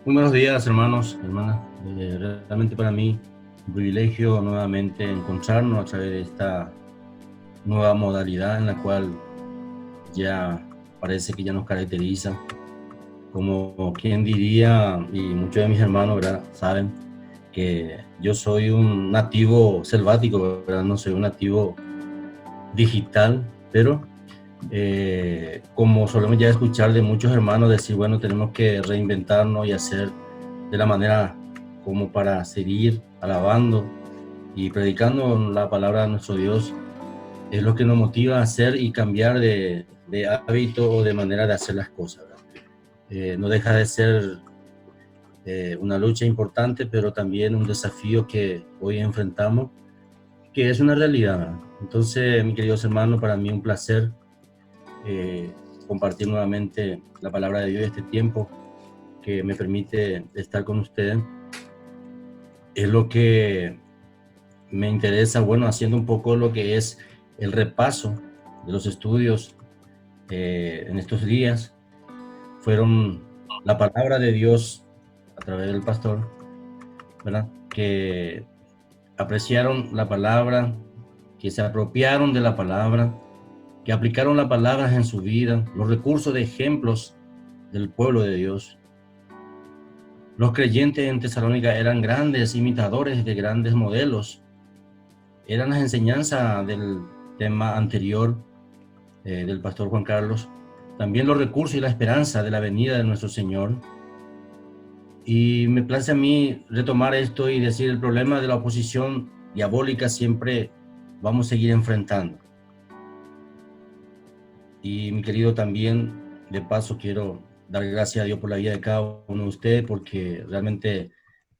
Muy buenos días, hermanos, hermanas. Realmente para mí un privilegio nuevamente encontrarnos a través de esta nueva modalidad en la cual ya parece que ya nos caracteriza. Como quien diría, y muchos de mis hermanos, ¿verdad?, saben que yo soy un nativo selvático, ¿verdad? No soy un nativo digital, pero como solemos ya escuchar de muchos hermanos decir, bueno, tenemos que reinventarnos y hacer de la manera como para seguir alabando y predicando la palabra de nuestro Dios, es lo que nos motiva a hacer y cambiar de hábito o de manera de hacer las cosas, ¿verdad? No deja de ser una lucha importante, pero también un desafío que hoy enfrentamos, que es una realidad, ¿verdad? Entonces, mis queridos hermanos, para mí un placer eh, compartir nuevamente la palabra de Dios este tiempo que me permite estar con ustedes. Es lo que me interesa, bueno, haciendo un poco lo que es el repaso de los estudios en estos días. Fueron la palabra de Dios a través del pastor, ¿verdad? Que apreciaron la palabra, que se apropiaron de la palabra, que aplicaron las palabras en su vida, los recursos de ejemplos del pueblo de Dios. Los creyentes en Tesalónica eran grandes imitadores de grandes modelos. Eran las enseñanzas del tema anterior del pastor Juan Carlos. También los recursos y la esperanza de la venida de nuestro Señor. Y me place a mí retomar esto y decir, el problema de la oposición diabólica siempre vamos a seguir enfrentando. Y mi querido, también de paso quiero dar gracias a Dios por la vida de cada uno de ustedes, porque realmente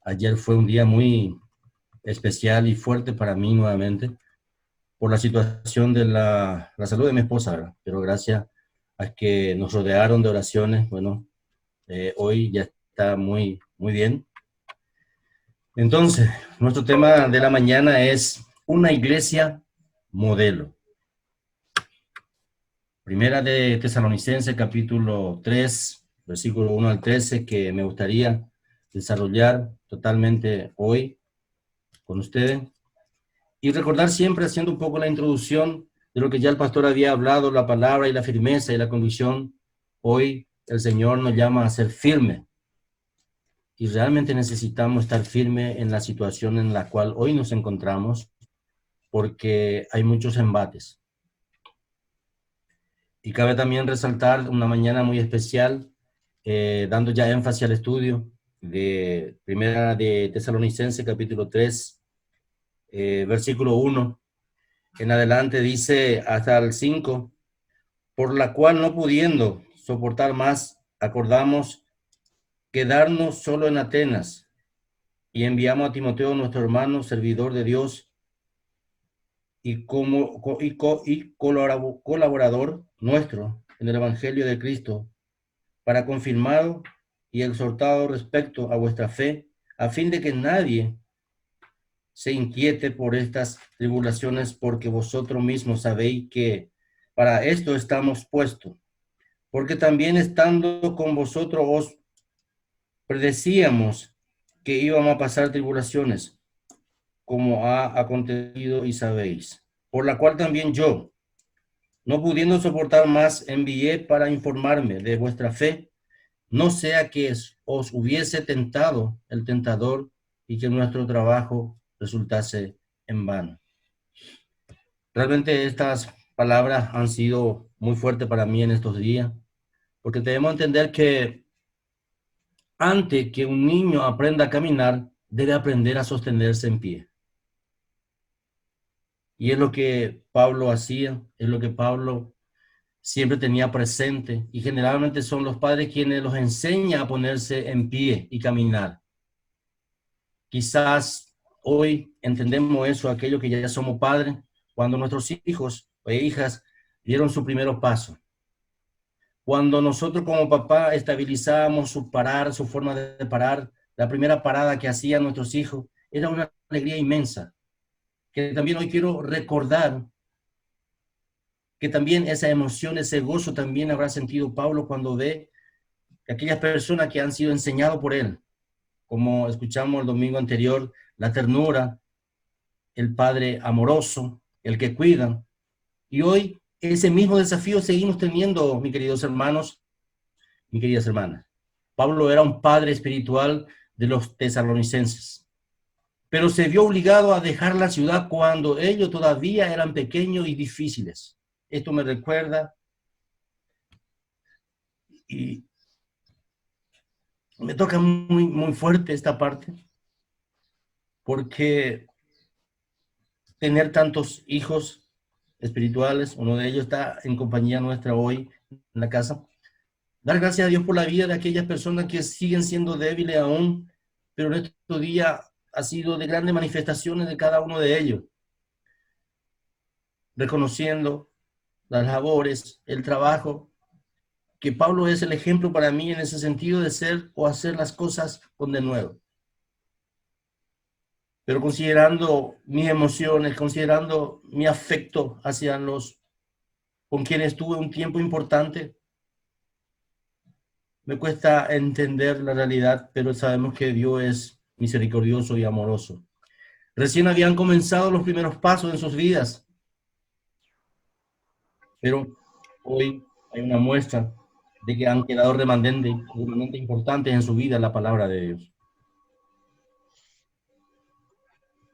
ayer fue un día muy especial y fuerte para mí nuevamente, por la situación de la salud de mi esposa, ¿verdad? Pero gracias a que nos rodearon de oraciones, bueno, hoy ya está muy, muy bien. Entonces, nuestro tema de la mañana es una iglesia modelo. Primera de Tesalonicenses, capítulo 3, versículo 1 al 13, que me gustaría desarrollar totalmente hoy con ustedes. Y recordar siempre, haciendo un poco la introducción de lo que ya el pastor había hablado, la palabra y la firmeza y la convicción. Hoy el Señor nos llama a ser firme. Y realmente necesitamos estar firme en la situación en la cual hoy nos encontramos, porque hay muchos embates. Y cabe también resaltar una mañana muy especial, dando ya énfasis al estudio de Primera de Tesalonicenses, capítulo 3, versículo 1 en adelante, dice hasta el 5, por la cual no pudiendo soportar más, acordamos quedarnos solo en Atenas y enviamos a Timoteo, nuestro hermano, servidor de Dios y colaborador nuestro en el Evangelio de Cristo, para confirmado y exhortado respecto a vuestra fe, a fin de que nadie se inquiete por estas tribulaciones, porque vosotros mismos sabéis que para esto estamos puestos. Porque también estando con vosotros os predecíamos que íbamos a pasar tribulaciones, como ha acontecido y sabéis. Por la cual también yo, no pudiendo soportar más, envié para informarme de vuestra fe, no sea que os hubiese tentado el tentador y que nuestro trabajo resultase en vano. Realmente estas palabras han sido muy fuertes para mí en estos días, porque debemos entender que antes que un niño aprenda a caminar, debe aprender a sostenerse en pie. Y es lo que Pablo hacía, es lo que Pablo siempre tenía presente, y generalmente son los padres quienes los enseñan a ponerse en pie y caminar. Quizás hoy entendemos eso, aquello que ya somos padres, cuando nuestros hijos o hijas dieron su primer paso. Cuando nosotros como papá estabilizábamos su parar, su forma de parar, la primera parada que hacían nuestros hijos, era una alegría inmensa. Que también hoy quiero recordar que también esa emoción, ese gozo también habrá sentido Pablo cuando ve de aquellas personas que han sido enseñados por Él, como escuchamos el domingo anterior, la ternura, el Padre amoroso, el que cuida. Y hoy ese mismo desafío seguimos teniendo, mis queridos hermanos, mis queridas hermanas. Pablo era un padre espiritual de los tesalonicenses, pero se vio obligado a dejar la ciudad cuando ellos todavía eran pequeños y difíciles. Esto me recuerda y me toca muy fuerte esta parte, porque tener tantos hijos espirituales, uno de ellos está en compañía nuestra hoy en la casa. Dar gracias a Dios por la vida de aquellas personas que siguen siendo débiles aún, pero en estos días ha sido de grandes manifestaciones de cada uno de ellos, reconociendo las labores, el trabajo, que Pablo es el ejemplo para mí en ese sentido de ser o hacer las cosas con denuedo. Pero considerando mis emociones, considerando mi afecto hacia los con quienes tuve un tiempo importante, me cuesta entender la realidad, pero sabemos que Dios es misericordioso y amoroso. Recién habían comenzado los primeros pasos en sus vidas, pero hoy hay una muestra de que han quedado remanentes importantes en su vida la palabra de Dios.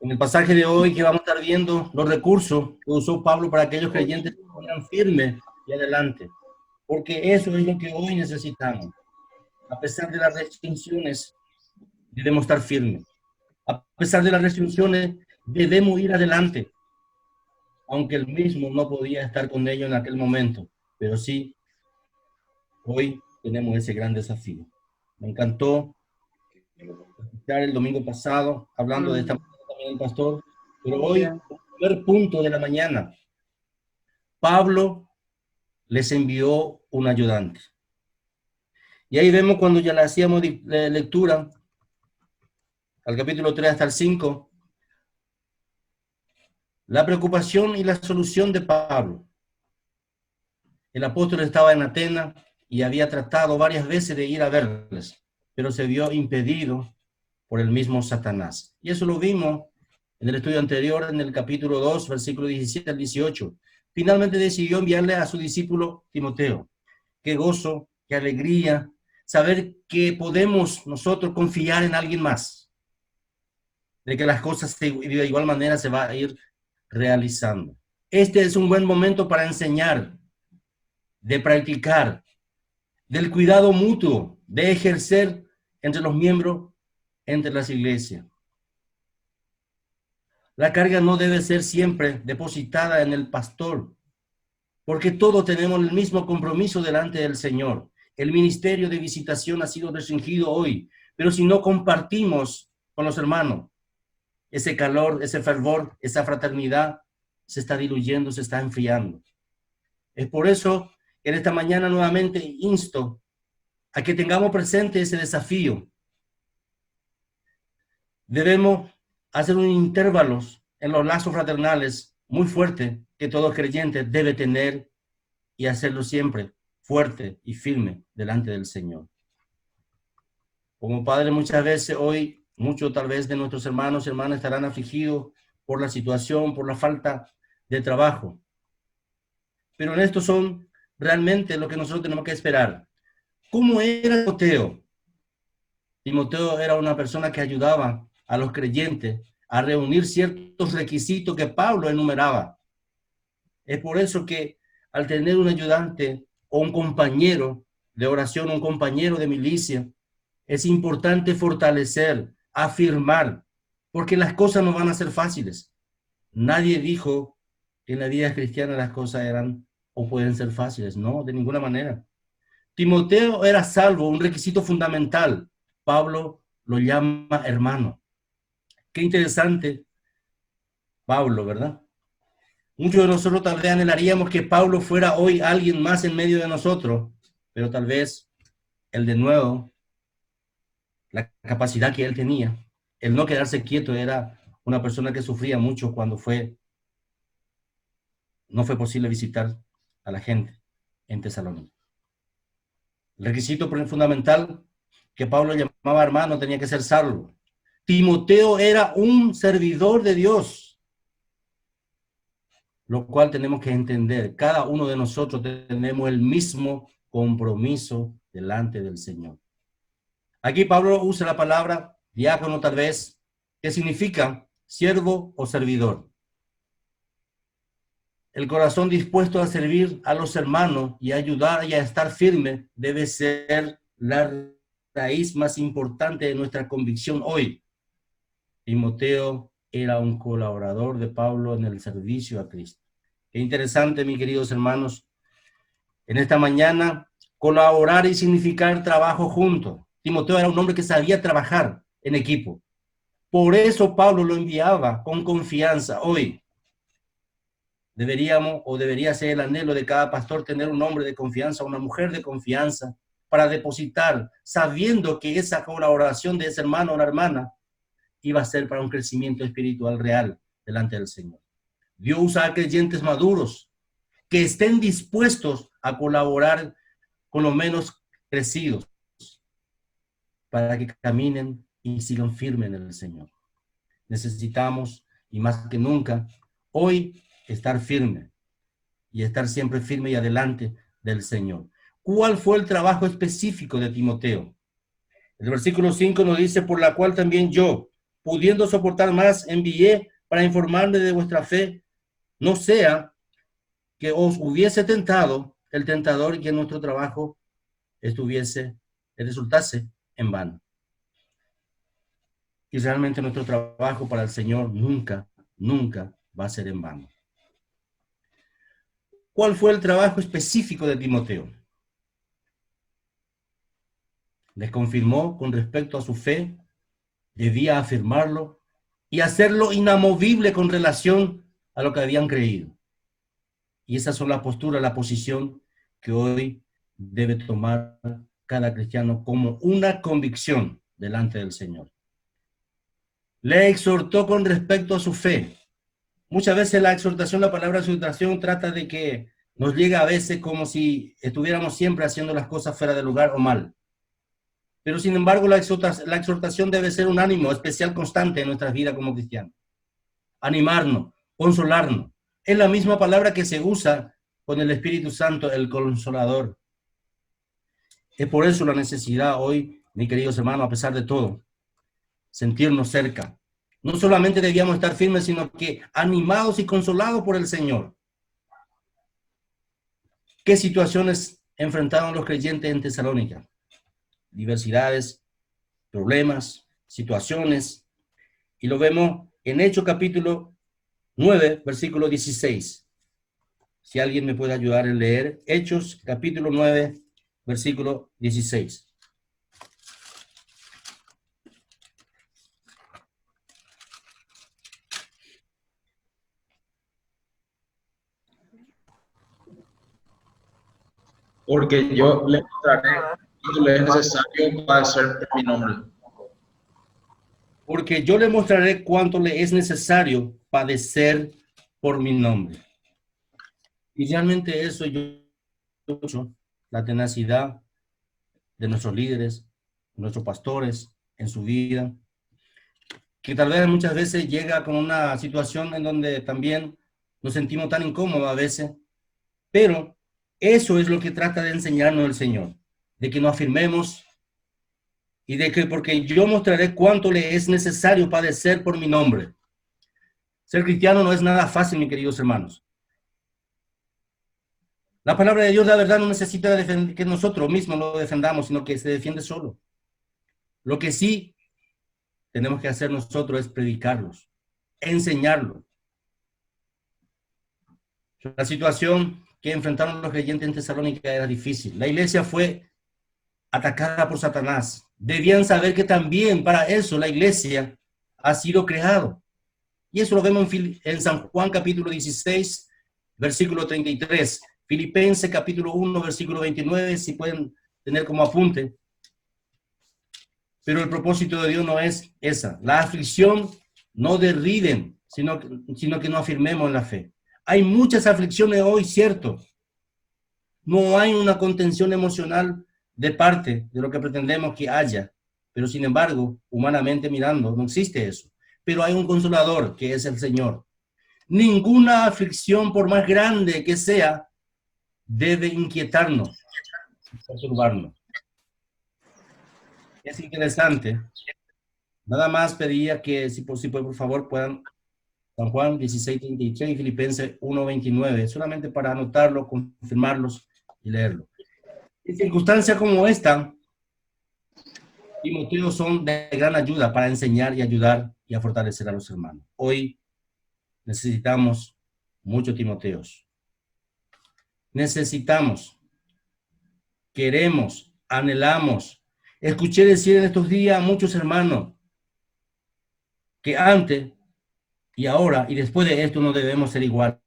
En el pasaje de hoy que vamos a estar viendo los recursos que usó Pablo para aquellos creyentes que fueran firmes y adelante, porque eso es lo que hoy necesitamos. A pesar de las restricciones, debemos estar firmes. A pesar de las restricciones, debemos ir adelante, aunque él mismo no podía estar con ellos en aquel momento, pero sí, hoy tenemos ese gran desafío. Me encantó escuchar el domingo pasado, hablando de esta manera también el pastor, pero hoy, el primer punto de la mañana, Pablo les envió un ayudante. Y ahí vemos cuando ya le hacíamos lectura, al capítulo 3 hasta el 5, la preocupación y la solución de Pablo. El apóstol estaba en Atenas y había tratado varias veces de ir a verles, pero se vio impedido por el mismo Satanás. Y eso lo vimos en el estudio anterior, en el capítulo 2, versículo 17 al 18. Finalmente decidió enviarle a su discípulo Timoteo. Qué gozo, qué alegría, saber que podemos nosotros confiar en alguien más, de que las cosas de igual manera se va a ir realizando. Este es un buen momento para enseñar, de practicar, del cuidado mutuo, de ejercer entre los miembros, entre las iglesias. La carga no debe ser siempre depositada en el pastor, porque todos tenemos el mismo compromiso delante del Señor. El ministerio de visitación ha sido restringido hoy, pero si no compartimos con los hermanos, ese calor, ese fervor, esa fraternidad se está diluyendo, se está enfriando. Es por eso que en esta mañana nuevamente insto a que tengamos presente ese desafío. Debemos hacer un intervalos en los lazos fraternales muy fuerte que todo creyente debe tener y hacerlo siempre fuerte y firme delante del Señor. Como padre, muchas veces hoy, muchos tal vez de nuestros hermanos y hermanas estarán afligidos por la situación, por la falta de trabajo. Pero en esto son realmente lo que nosotros tenemos que esperar. ¿Cómo era Timoteo? Timoteo era una persona que ayudaba a los creyentes a reunir ciertos requisitos que Pablo enumeraba. Es por eso que al tener un ayudante o un compañero de oración, un compañero de milicia, es importante fortalecer, afirmar, porque las cosas no van a ser fáciles. Nadie dijo que en la vida cristiana las cosas eran o pueden ser fáciles. No, de ninguna manera. Timoteo era salvo, un requisito fundamental. Pablo lo llama hermano. Qué interesante, Pablo, ¿verdad? Muchos de nosotros tal vez anhelaríamos que Pablo fuera hoy alguien más en medio de nosotros, pero tal vez el de nuevo, la capacidad que él tenía, el no quedarse quieto, era una persona que sufría mucho cuando no fue posible visitar a la gente en Tesalónica. El requisito fundamental que Pablo llamaba hermano tenía que ser salvo. Timoteo era un servidor de Dios, lo cual tenemos que entender. Cada uno de nosotros tenemos el mismo compromiso delante del Señor. Aquí Pablo usa la palabra diácono tal vez, que significa siervo o servidor. El corazón dispuesto a servir a los hermanos y a ayudar y a estar firme debe ser la raíz más importante de nuestra convicción hoy. Timoteo era un colaborador de Pablo en el servicio a Cristo. Qué interesante, mis queridos hermanos. En esta mañana, colaborar y significar trabajo juntos. Timoteo era un hombre que sabía trabajar en equipo. Por eso Pablo lo enviaba con confianza. Hoy deberíamos o debería ser el anhelo de cada pastor tener un hombre de confianza, una mujer de confianza para depositar, sabiendo que esa colaboración de ese hermano o la hermana iba a ser para un crecimiento espiritual real delante del Señor. Dios usa a creyentes maduros que estén dispuestos a colaborar con los menos crecidos para que caminen y sigan firmes en el Señor. Necesitamos, y más que nunca, hoy estar firme y estar siempre firme y adelante del Señor. ¿Cuál fue el trabajo específico de Timoteo? El versículo 5 nos dice, por la cual también yo, pudiendo soportar más, envié para informarme de vuestra fe, no sea que os hubiese tentado el tentador y que nuestro trabajo resultase en vano. Y realmente nuestro trabajo para el Señor nunca va a ser en vano. ¿Cuál fue el trabajo específico de Timoteo? Les confirmó con respecto a su fe, debía afirmarlo y hacerlo inamovible con relación a lo que habían creído. Y esas son la postura, la posición que hoy debe tomar cada cristiano como una convicción delante del Señor. Le exhortó con respecto a su fe. Muchas veces la exhortación, la palabra exhortación trata de que nos llega a veces como si estuviéramos siempre haciendo las cosas fuera de lugar o mal. Pero sin embargo la exhortación debe ser un ánimo especial constante en nuestras vidas como cristianos. Animarnos, consolarnos. Es la misma palabra que se usa con el Espíritu Santo, el Consolador. Es por eso la necesidad hoy, mis queridos hermanos, a pesar de todo, sentirnos cerca. No solamente debíamos estar firmes, sino que animados y consolados por el Señor. ¿Qué situaciones enfrentaron los creyentes en Tesalónica? Diversidades, problemas, situaciones. Y lo vemos en Hechos capítulo 9, versículo 16. Si alguien me puede ayudar en leer Hechos capítulo 9, versículo 16. Porque yo le mostraré cuánto le es necesario padecer por mi nombre. Porque yo le mostraré cuánto le es necesario padecer por mi nombre. Y realmente eso yo la tenacidad de nuestros líderes, nuestros pastores en su vida, que tal vez muchas veces llega con una situación en donde también nos sentimos tan incómodos a veces, pero eso es lo que trata de enseñarnos el Señor, de que nos afirmemos y de que porque yo mostraré cuánto le es necesario padecer por mi nombre. Ser cristiano no es nada fácil, mis queridos hermanos. La palabra de Dios, la verdad, no necesita que nosotros mismos lo defendamos, sino que se defiende solo. Lo que sí tenemos que hacer nosotros es predicarlos, enseñarlos. La situación que enfrentaron los creyentes en Tesalónica era difícil. La iglesia fue atacada por Satanás. Debían saber que también para eso la iglesia ha sido creado. Y eso lo vemos en San Juan capítulo 16, versículo 33. Filipenses capítulo 1, versículo 29, si pueden tener como apunte. Pero el propósito de Dios no es esa. La aflicción no derriben, sino que no afirmemos en la fe. Hay muchas aflicciones hoy, cierto. No hay una contención emocional de parte de lo que pretendemos que haya, pero sin embargo, humanamente mirando, no existe eso. Pero hay un consolador que es el Señor. Ninguna aflicción, por más grande que sea, debe inquietarnos, perturbarnos. Es interesante. Nada más pedía que, si por favor, puedan San Juan 16:33 y Filipenses 1:29, solamente para anotarlo, confirmarlos y leerlo. En circunstancias como esta, Timoteo son de gran ayuda para enseñar y ayudar y a fortalecer a los hermanos. Hoy necesitamos muchos Timoteos. Necesitamos, queremos, anhelamos. Escuché decir en estos días a muchos hermanos que antes y ahora y después de esto no debemos ser igual.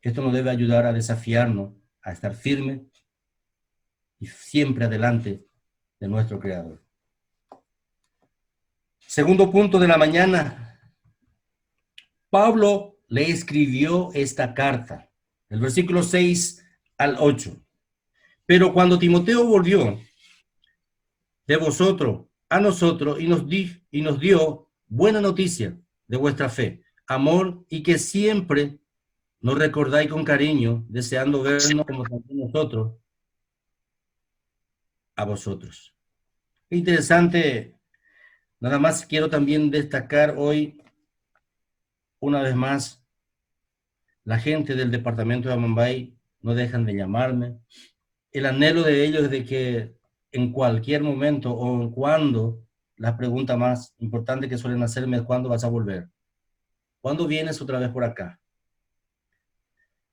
Esto nos debe ayudar a desafiarnos, a estar firmes y siempre adelante de nuestro Creador. Segundo punto de la mañana, Pablo le escribió esta carta, el versículo 6 al 8. Pero cuando Timoteo volvió de vosotros a nosotros y nos dio buena noticia de vuestra fe, amor, y que siempre nos recordáis con cariño, deseando vernos como también nosotros a vosotros. Interesante. Nada más quiero también destacar hoy, una vez más, la gente del departamento de Amambay no dejan de llamarme. El anhelo de ellos es de que en cualquier momento o en cuando, la pregunta más importante que suelen hacerme es ¿cuándo vas a volver? ¿Cuándo vienes otra vez por acá?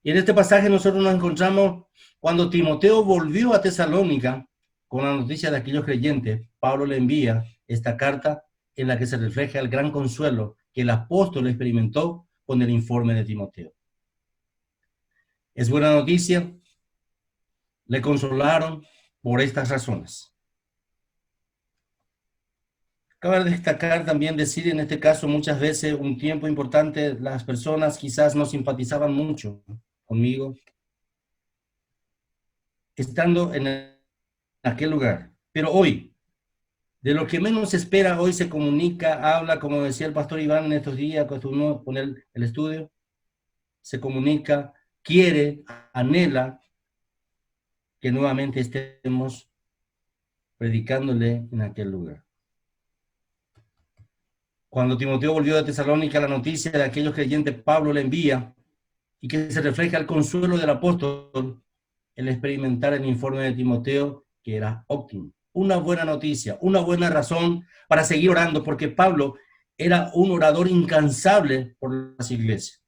Y en este pasaje nosotros nos encontramos cuando Timoteo volvió a Tesalónica con la noticia de aquellos creyentes. Pablo le envía esta carta en la que se refleja el gran consuelo que el apóstol experimentó con el informe de Timoteo. Es buena noticia, le consolaron por estas razones. Cabe destacar también, decir en este caso, muchas veces un tiempo importante, las personas quizás no simpatizaban mucho conmigo, estando en aquel lugar. Pero hoy, de lo que menos se espera, hoy se comunica, habla, como decía el pastor Iván en estos días, cuando con el estudio, se comunica, quiere, anhela que nuevamente estemos predicándole en aquel lugar. Cuando Timoteo volvió de Tesalónica, la noticia de aquellos creyentes Pablo le envía y que se refleja el consuelo del apóstol, el experimentar el informe de Timoteo, que era óptimo. Una buena noticia, una buena razón para seguir orando, porque Pablo era un orador incansable por las iglesias.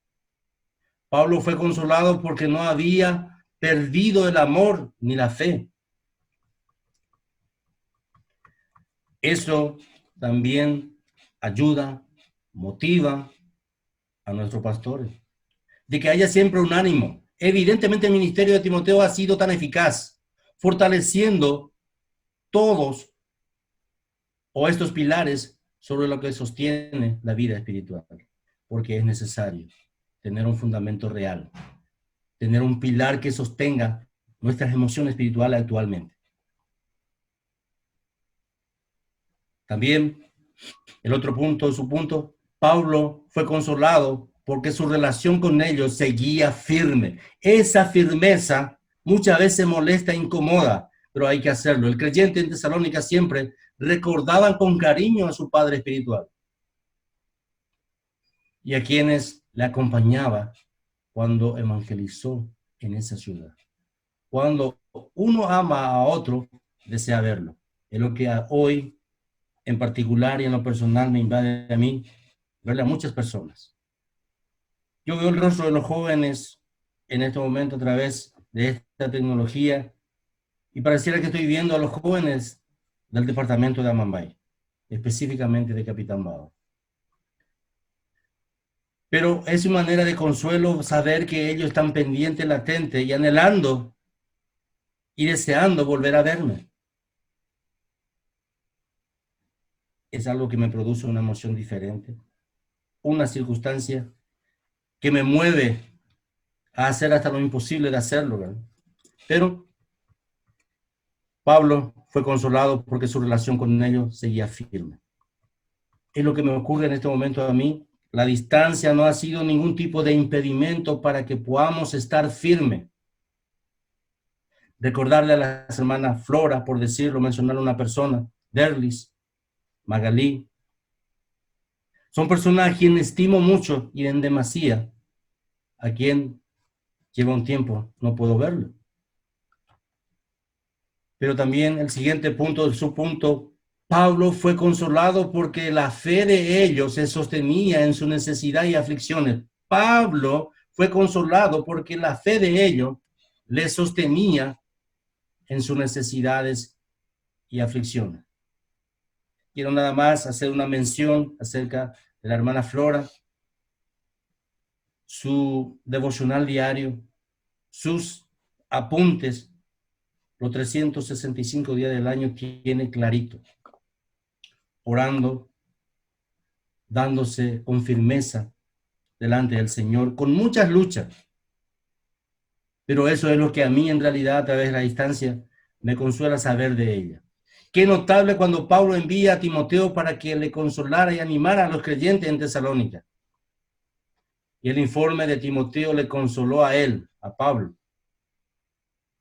Pablo fue consolado porque no había perdido el amor ni la fe. Eso también ayuda, motiva a nuestros pastores, de que haya siempre un ánimo. Evidentemente el ministerio de Timoteo ha sido tan eficaz, fortaleciendo todos o estos pilares sobre lo que sostiene la vida espiritual, porque es necesario tener un fundamento real, tener un pilar que sostenga nuestras emociones espirituales actualmente. También el otro punto, su punto, Pablo fue consolado porque su relación con ellos seguía firme. Esa firmeza muchas veces molesta e incomoda, pero hay que hacerlo. El creyente en Tesalónica siempre recordaban con cariño a su padre espiritual y a quienes le acompañaba cuando evangelizó en esa ciudad. Cuando uno ama a otro, desea verlo. Es lo que hoy en particular y en lo personal me invade a mí, verle a muchas personas. Yo veo el rostro de los jóvenes en este momento a través de esta tecnología y pareciera que estoy viendo a los jóvenes del departamento de Amambay, específicamente de Capitán Bado. Pero es una manera de consuelo saber que ellos están pendientes, latentes y anhelando y deseando volver a verme. Es algo que me produce una emoción diferente, una circunstancia que me mueve a hacer hasta lo imposible de hacerlo, ¿verdad? Pero Pablo fue consolado porque su relación con ellos seguía firme. Es lo que me ocurre en este momento a mí. La distancia no ha sido ningún tipo de impedimento para que podamos estar firmes. Recordarle a las hermanas Flora, por decirlo, mencionar a una persona, Derlis, Magalí. Son personas a quien estimo mucho y en demasía, a quien lleva un tiempo no puedo verlo. Pero también el siguiente punto, su punto, Pablo fue consolado porque la fe de ellos se sostenía en su necesidad y aflicciones. Pablo fue consolado porque la fe de ellos le sostenía en sus necesidades y aflicciones. Quiero nada más hacer una mención acerca de la hermana Flora, su devocional diario, sus apuntes, los 365 días del año tiene clarito, orando, dándose con firmeza delante del Señor, con muchas luchas. Pero eso es lo que a mí en realidad a través de la distancia me consuela saber de ella. Qué notable cuando Pablo envía a Timoteo para que le consolara y animara a los creyentes en Tesalónica. Y el informe de Timoteo le consoló a él, a Pablo,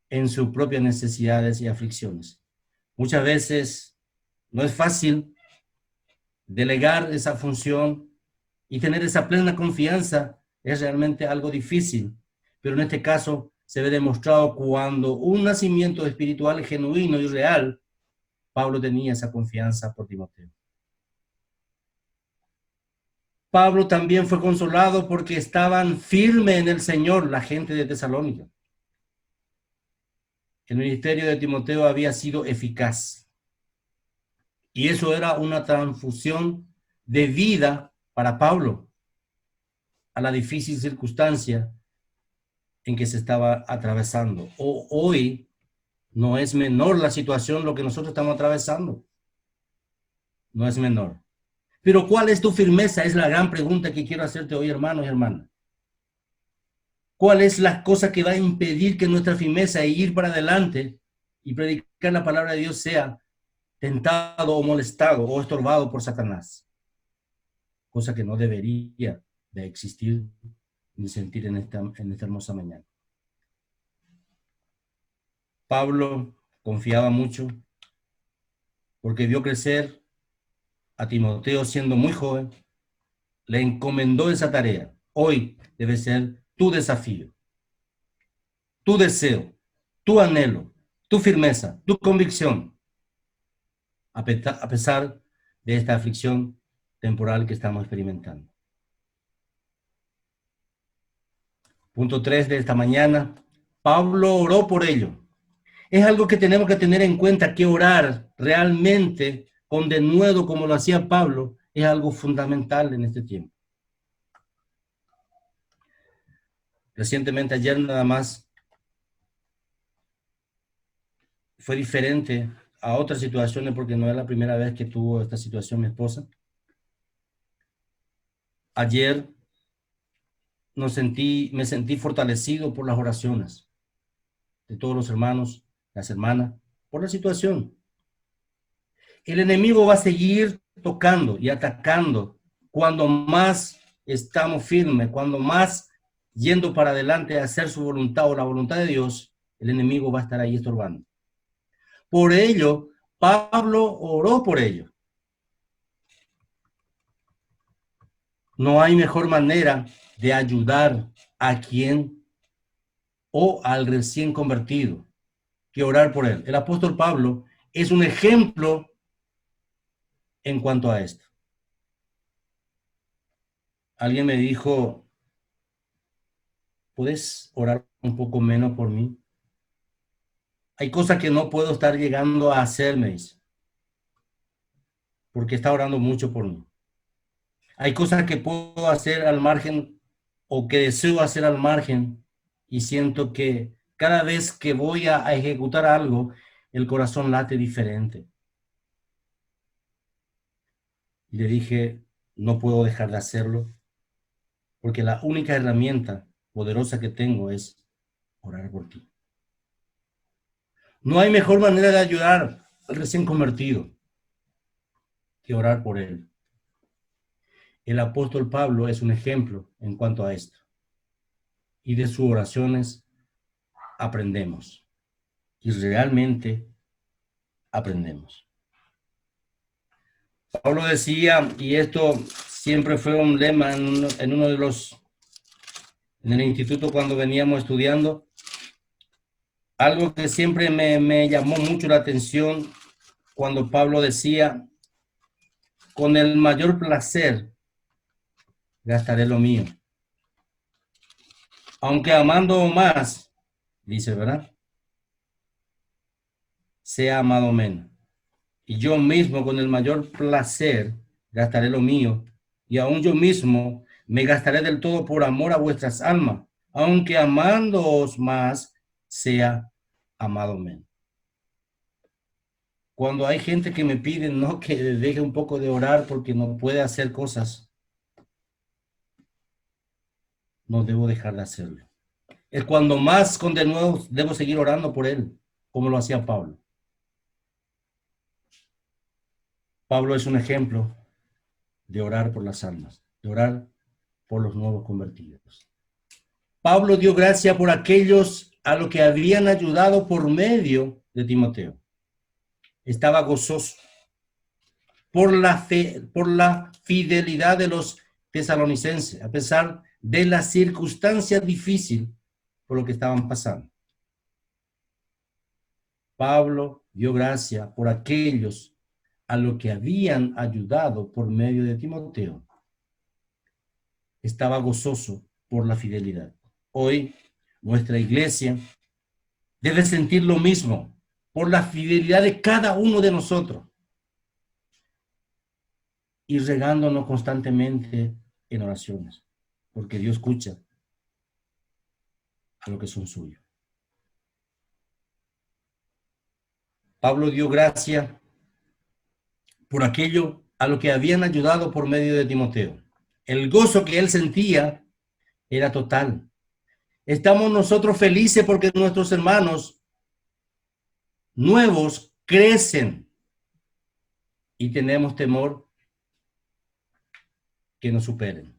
en sus propias necesidades y aflicciones. Muchas veces no es fácil delegar esa función y tener esa plena confianza, es realmente algo difícil, pero en este caso se ve demostrado cuando un nacimiento espiritual genuino y real, Pablo tenía esa confianza por Timoteo. Pablo también fue consolado porque estaban firmes en el Señor la gente de Tesalónica. El ministerio de Timoteo había sido eficaz y eso era una transfusión de vida para Pablo a la difícil circunstancia en que se estaba atravesando. Hoy no es menor la situación lo que nosotros estamos atravesando. No es menor. Pero ¿cuál es tu firmeza? Es la gran pregunta que quiero hacerte hoy, hermanos y hermanas. ¿Cuál es la cosa que va a impedir que nuestra firmeza e ir para adelante y predicar la palabra de Dios sea tentado o molestado o estorbado por Satanás? Cosa que no debería de existir ni sentir en esta hermosa mañana. Pablo confiaba mucho porque vio crecer a Timoteo siendo muy joven, le encomendó esa tarea. Hoy debe ser tu desafío, tu deseo, tu anhelo, tu firmeza, tu convicción, a pesar de esta aflicción temporal que estamos experimentando. Punto 3 de esta mañana, Pablo oró por ello. Es algo que tenemos que tener en cuenta, que orar realmente con denuedo como lo hacía Pablo es algo fundamental en este tiempo. Recientemente, ayer nada más, fue diferente a otras situaciones porque no es la primera vez que tuvo esta situación mi esposa. Ayer me sentí fortalecido por las oraciones de todos los hermanos, las hermanas, por la situación. El enemigo va a seguir tocando y atacando cuando más estamos firmes, cuando más yendo para adelante a hacer su voluntad o la voluntad de Dios, el enemigo va a estar ahí estorbando. Por ello, Pablo oró por ello. No hay mejor manera de ayudar a quien o al recién convertido que orar por él. El apóstol Pablo es un ejemplo en cuanto a esto. Alguien me dijo, ¿puedes orar un poco menos por mí? Hay cosas que no puedo estar llegando a hacer, me dice, porque está orando mucho por mí. Hay cosas que puedo hacer al margen o que deseo hacer al margen y siento que cada vez que voy a ejecutar algo, el corazón late diferente. Y le dije, no puedo dejar de hacerlo porque la única herramienta poderosa que tengo es orar por ti. No hay mejor manera de ayudar al recién convertido que orar por él. El apóstol Pablo es un ejemplo en cuanto a esto. Y de sus oraciones aprendemos. Y realmente aprendemos. Pablo decía, y esto siempre fue un lema en uno de los, en el instituto cuando veníamos estudiando, algo que siempre me llamó mucho la atención cuando Pablo decía, con el mayor placer gastaré lo mío. Aunque amando más, dice, ¿verdad? Sea amado menos. Y yo mismo con el mayor placer gastaré lo mío, y aún yo mismo me gastaré del todo por amor a vuestras almas, aunque amándoos más, sea amado menos. Cuando hay gente que me pide, no, que deje un poco de orar porque no puede hacer cosas, no debo dejar de hacerlo. Es cuando más con de nuevo debo seguir orando por él, como lo hacía Pablo. Pablo es un ejemplo de orar por las almas, de orar por los nuevos convertidos. Pablo dio gracia por aquellos a los que habían ayudado por medio de Timoteo. Estaba gozoso por la fe, por la fidelidad de los tesalonicenses, a pesar de las circunstancias difíciles por lo que estaban pasando. Pablo dio gracia por aquellos a los que habían ayudado por medio de Timoteo. Estaba gozoso por la fidelidad. Hoy, nuestra iglesia debe sentir lo mismo por la fidelidad de cada uno de nosotros y regándonos constantemente en oraciones, porque Dios escucha a los que son suyos. Pablo dio gracia por aquello a lo que habían ayudado por medio de Timoteo. El gozo que él sentía era total. Estamos nosotros felices porque nuestros hermanos nuevos crecen y tenemos temor que nos superen.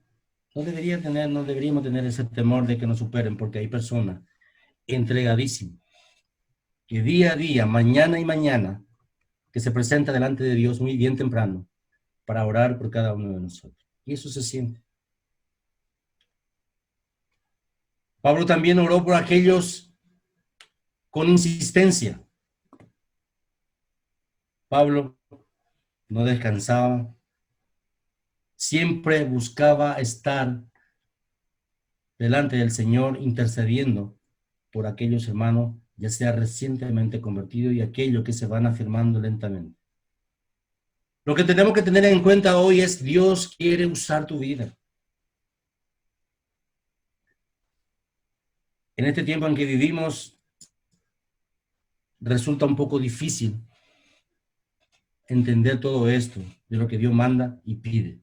No deberíamos tener ese temor de que nos superen, porque hay personas entregadísimas que día a día, mañana y mañana, que se presenta delante de Dios muy bien temprano para orar por cada uno de nosotros. Y eso se siente. Pablo también oró por aquellos con insistencia. Pablo no descansaba, siempre buscaba estar delante del Señor intercediendo por aquellos hermanos, ya sea recientemente convertidos y aquellos que se van afirmando lentamente. Lo que tenemos que tener en cuenta hoy es Dios quiere usar tu vida. En este tiempo en que vivimos, resulta un poco difícil entender todo esto de lo que Dios manda y pide.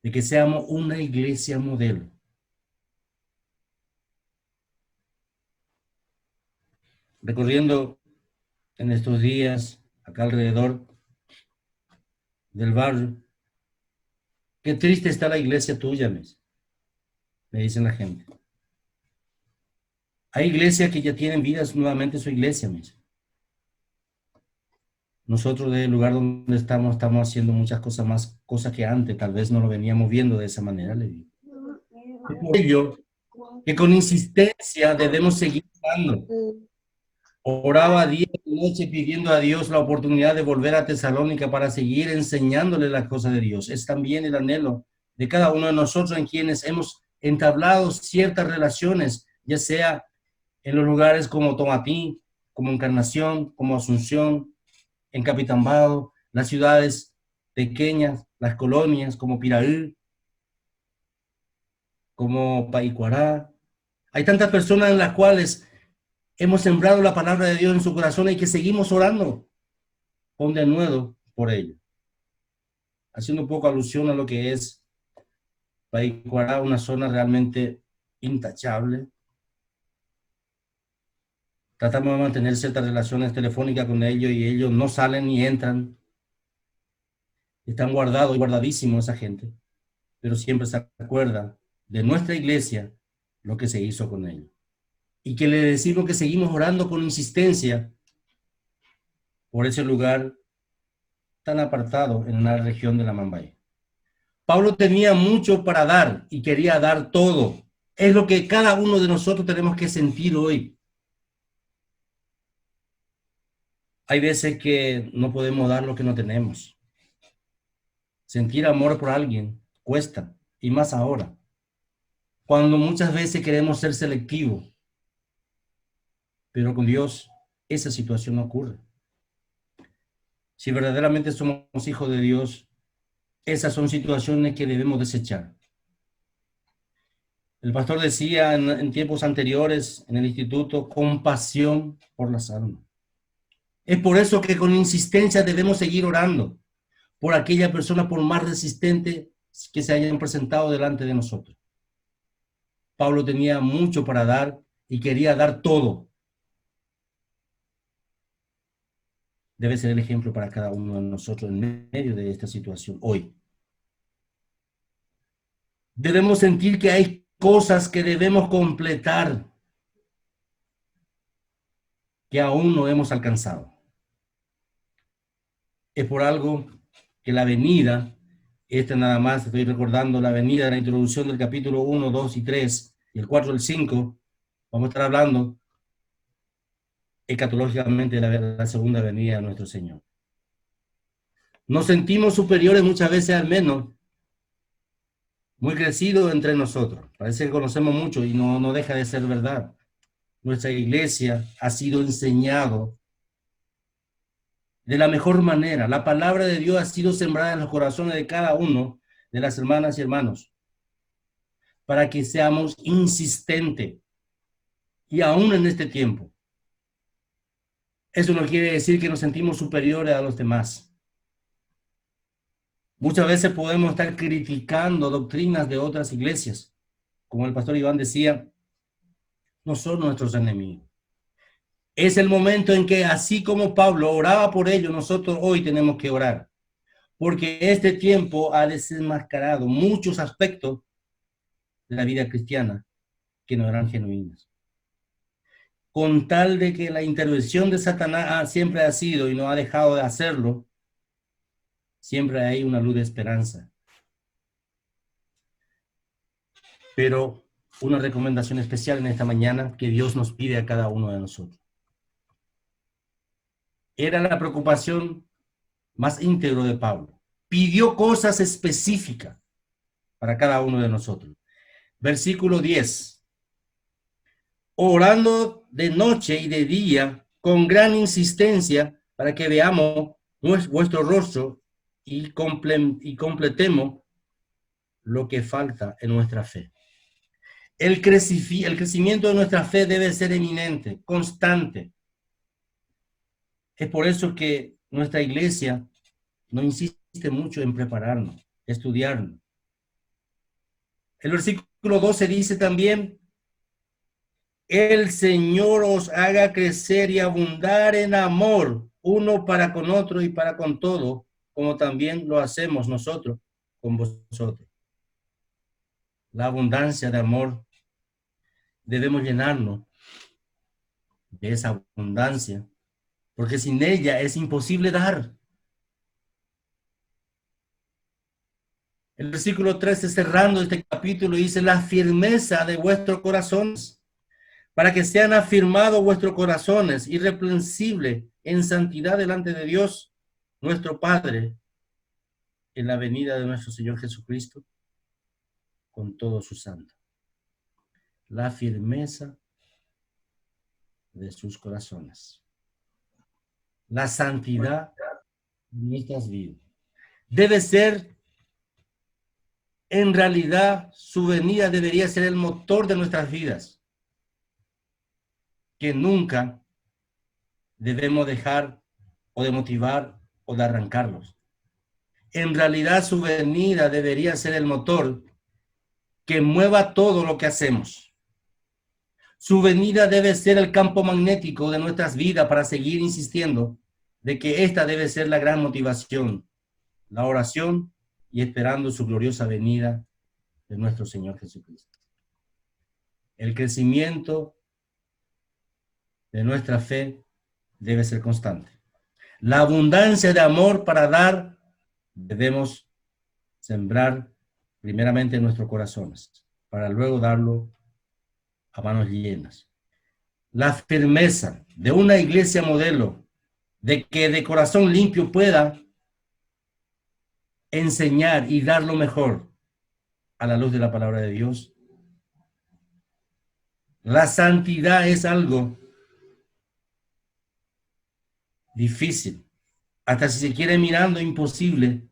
De que seamos una iglesia modelo. Recorriendo en estos días acá alrededor del barrio, qué triste está la iglesia tuya, me dicen la gente. Hay iglesias que ya tienen vidas nuevamente su iglesia, me dicen. Nosotros del lugar donde estamos haciendo muchas cosas más, cosas que antes tal vez no lo veníamos viendo de esa manera, le digo. Por ello, que con insistencia debemos seguir orando. Oraba día y noche pidiendo a Dios la oportunidad de volver a Tesalónica para seguir enseñándole las cosas de Dios. Es también el anhelo de cada uno de nosotros en quienes hemos entablado ciertas relaciones, ya sea en los lugares como Tomatí, como Encarnación, como Asunción, en Capitambado, las ciudades pequeñas, las colonias como Piraí, como Paicuará. Hay tantas personas en las cuales hemos sembrado la palabra de Dios en su corazón y que seguimos orando con denuedo por ello. Haciendo un poco alusión a lo que es Paicuará, una zona realmente intachable. Tratamos de mantener ciertas relaciones telefónicas con ellos y ellos no salen ni entran. Están guardados y guardadísimos esa gente, pero siempre se acuerda de nuestra iglesia lo que se hizo con ellos. Y que le decimos que seguimos orando con insistencia por ese lugar tan apartado en la región de la Mambay. Pablo tenía mucho para dar y quería dar todo. Es lo que cada uno de nosotros tenemos que sentir hoy. Hay veces que no podemos dar lo que no tenemos. Sentir amor por alguien cuesta, y más ahora, cuando muchas veces queremos ser selectivos, pero con Dios esa situación no ocurre. Si verdaderamente somos hijos de Dios, esas son situaciones que debemos desechar. El pastor decía en tiempos anteriores en el instituto, compasión por las almas. Es por eso que con insistencia debemos seguir orando por aquella persona, por más resistente que se hayan presentado delante de nosotros. Pablo tenía mucho para dar y quería dar todo. Debe ser el ejemplo para cada uno de nosotros en medio de esta situación hoy. Debemos sentir que hay cosas que debemos completar que aún no hemos alcanzado. Es por algo que la venida, nada más estoy recordando la venida de la introducción del capítulo 1, 2 y 3, y el 4 y el 5, vamos a estar hablando escatológicamente de la segunda venida de nuestro Señor. Nos sentimos superiores muchas veces al menos, muy crecidos entre nosotros. Parece que conocemos mucho y no deja de ser verdad. Nuestra iglesia ha sido enseñado de la mejor manera. La palabra de Dios ha sido sembrada en los corazones de cada uno de las hermanas y hermanos para que seamos insistentes y aún en este tiempo. Eso no quiere decir que nos sentimos superiores a los demás. Muchas veces podemos estar criticando doctrinas de otras iglesias. Como el pastor Iván decía, no son nuestros enemigos. Es el momento en que, así como Pablo oraba por ellos, nosotros hoy tenemos que orar. Porque este tiempo ha desenmascarado muchos aspectos de la vida cristiana que no eran genuinos. Con tal de que la intervención de Satanás siempre ha sido y no ha dejado de hacerlo, siempre hay una luz de esperanza. Pero una recomendación especial en esta mañana que Dios nos pide a cada uno de nosotros. Era la preocupación más íntegro de Pablo. Pidió cosas específicas para cada uno de nosotros. Versículo 10. Orando de noche y de día con gran insistencia para que veamos vuestro rostro y completemos lo que falta en nuestra fe. El crecimiento de nuestra fe debe ser eminente, constante. Es por eso que nuestra iglesia no insiste mucho en prepararnos, estudiarnos. El versículo 12 dice también, el Señor os haga crecer y abundar en amor, uno para con otro y para con todo, como también lo hacemos nosotros con vosotros. La abundancia de amor, debemos llenarnos de esa abundancia, porque sin ella es imposible dar. El versículo 13, cerrando este capítulo, dice, la firmeza de vuestros corazones, para que sean afirmados vuestros corazones, irreprensibles en santidad delante de Dios, nuestro Padre, en la venida de nuestro Señor Jesucristo, con todos sus santos. La firmeza de sus corazones. La santidad de nuestras vidas. Debe ser, en realidad, su venida debería ser el motor de nuestras vidas, que nunca debemos dejar o de motivar o de arrancarlos. En realidad, su venida debería ser el motor que mueva todo lo que hacemos. Su venida debe ser el campo magnético de nuestras vidas para seguir insistiendo de que esta debe ser la gran motivación, la oración y esperando su gloriosa venida de nuestro Señor Jesucristo. El crecimiento de nuestra fe debe ser constante. La abundancia de amor para dar debemos sembrar primeramente en nuestros corazones, para luego darlo a manos llenas. La firmeza de una iglesia modelo, de que de corazón limpio pueda enseñar y dar lo mejor a la luz de la palabra de Dios. La santidad es algo difícil, hasta si se quiere mirando imposible,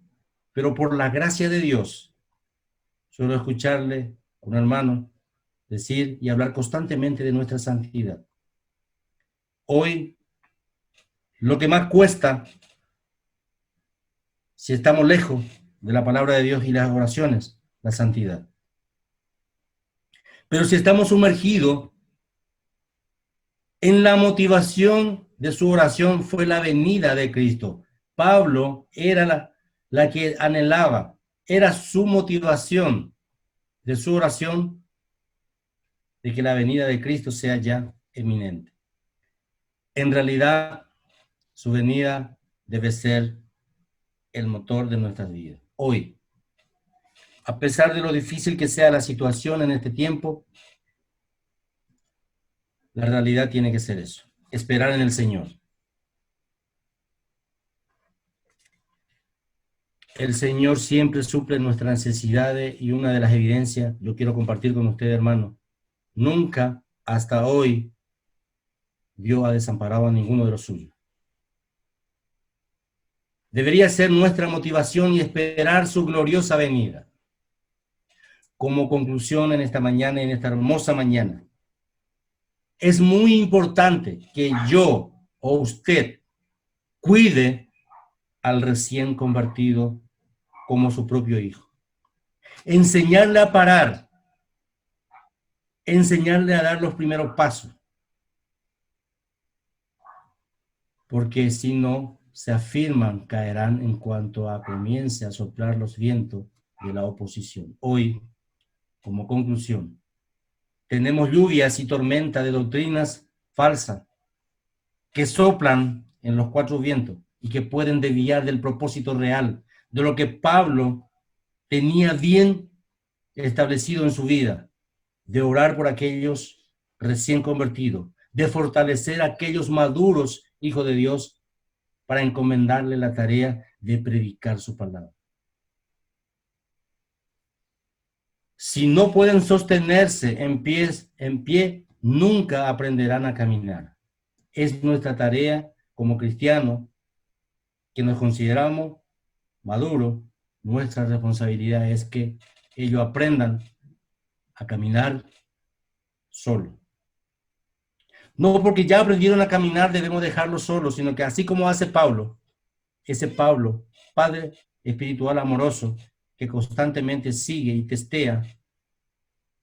pero por la gracia de Dios, suelo escucharle a un hermano decir y hablar constantemente de nuestra santidad. Hoy, lo que más cuesta, si estamos lejos de la palabra de Dios y las oraciones, la santidad. Pero si estamos sumergidos en la motivación de su oración, fue la venida de Cristo. Pablo era la que anhelaba, era su motivación de su oración, de que la venida de Cristo sea ya eminente. En realidad, su venida debe ser el motor de nuestras vidas. Hoy, a pesar de lo difícil que sea la situación en este tiempo, la realidad tiene que ser eso, esperar en el Señor. El Señor siempre suple nuestras necesidades y una de las evidencias, yo quiero compartir con ustedes, hermano, nunca hasta hoy Dios ha desamparado a ninguno de los suyos. Debería ser nuestra motivación y esperar su gloriosa venida. Como conclusión en esta mañana, en esta hermosa mañana, es muy importante que yo o usted cuide al recién convertido como su propio hijo. Enseñarle a parar, enseñarle a dar los primeros pasos. Porque si no, se afirman, caerán en cuanto a comience a soplar los vientos de la oposición. Hoy, como conclusión, tenemos lluvias y tormentas de doctrinas falsas que soplan en los cuatro vientos y que pueden desviar del propósito real, de lo que Pablo tenía bien establecido en su vida, de orar por aquellos recién convertidos, de fortalecer a aquellos maduros hijos de Dios para encomendarle la tarea de predicar su palabra. Si no pueden sostenerse en pie, nunca aprenderán a caminar. Es nuestra tarea como cristianos que nos consideramos maduros. Nuestra responsabilidad es que ellos aprendan a caminar solo. No porque ya aprendieron a caminar debemos dejarlos solos, sino que así como hace Pablo, ese Pablo, padre espiritual amoroso, que constantemente sigue y testea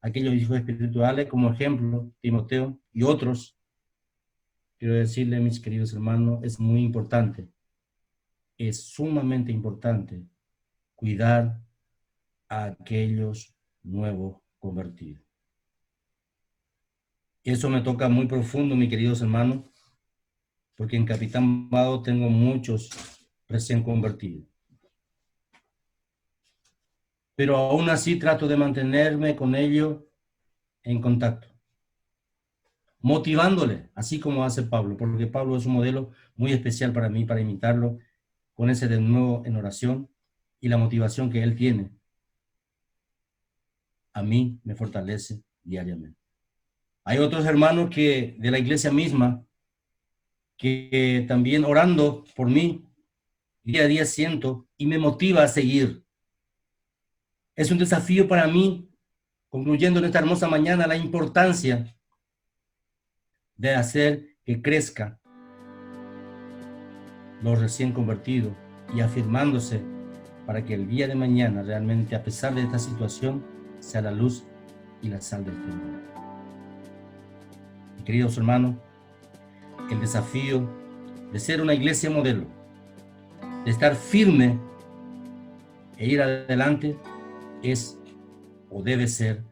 a aquellos hijos espirituales, como ejemplo, Timoteo y otros, quiero decirle, mis queridos hermanos, es muy importante, es sumamente importante cuidar a aquellos nuevos convertidos. Eso me toca muy profundo, mis queridos hermanos, porque en Capitán Vado tengo muchos recién convertidos. Pero aún así trato de mantenerme con ellos en contacto, motivándole, así como hace Pablo, porque Pablo es un modelo muy especial para mí, para imitarlo, con ese de nuevo en oración y la motivación que él tiene. A mí me fortalece diariamente. Hay otros hermanos que de la iglesia misma que también orando por mí día a día siento y me motiva a seguir. Es un desafío para mí, concluyendo en esta hermosa mañana, la importancia de hacer que crezca los recién convertidos y afirmándose para que el día de mañana realmente, a pesar de esta situación, sea la luz y la sal del mundo. Queridos hermanos, el desafío de ser una iglesia modelo, de estar firme e ir adelante, es o debe ser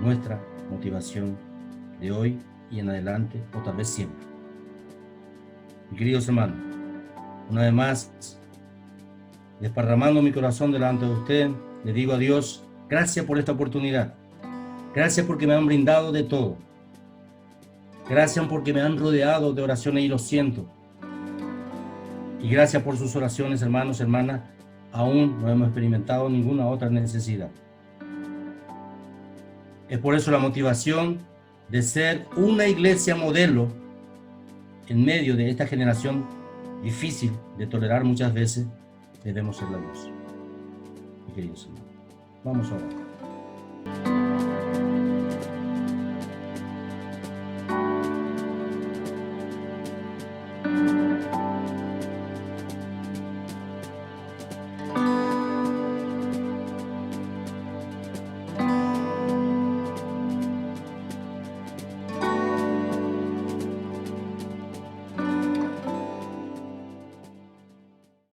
nuestra motivación de hoy y en adelante, o tal vez siempre. Mis queridos hermanos, una vez más, desparramando mi corazón delante de usted, le digo a Dios, gracias por esta oportunidad. Gracias porque me han brindado de todo. Gracias porque me han rodeado de oraciones y lo siento. Y gracias por sus oraciones, hermanos, hermanas. Aún no hemos experimentado ninguna otra necesidad. Es por eso la motivación de ser una iglesia modelo en medio de esta generación difícil de tolerar muchas veces, debemos ser la luz. Mi queridos hermanos, vamos a orar.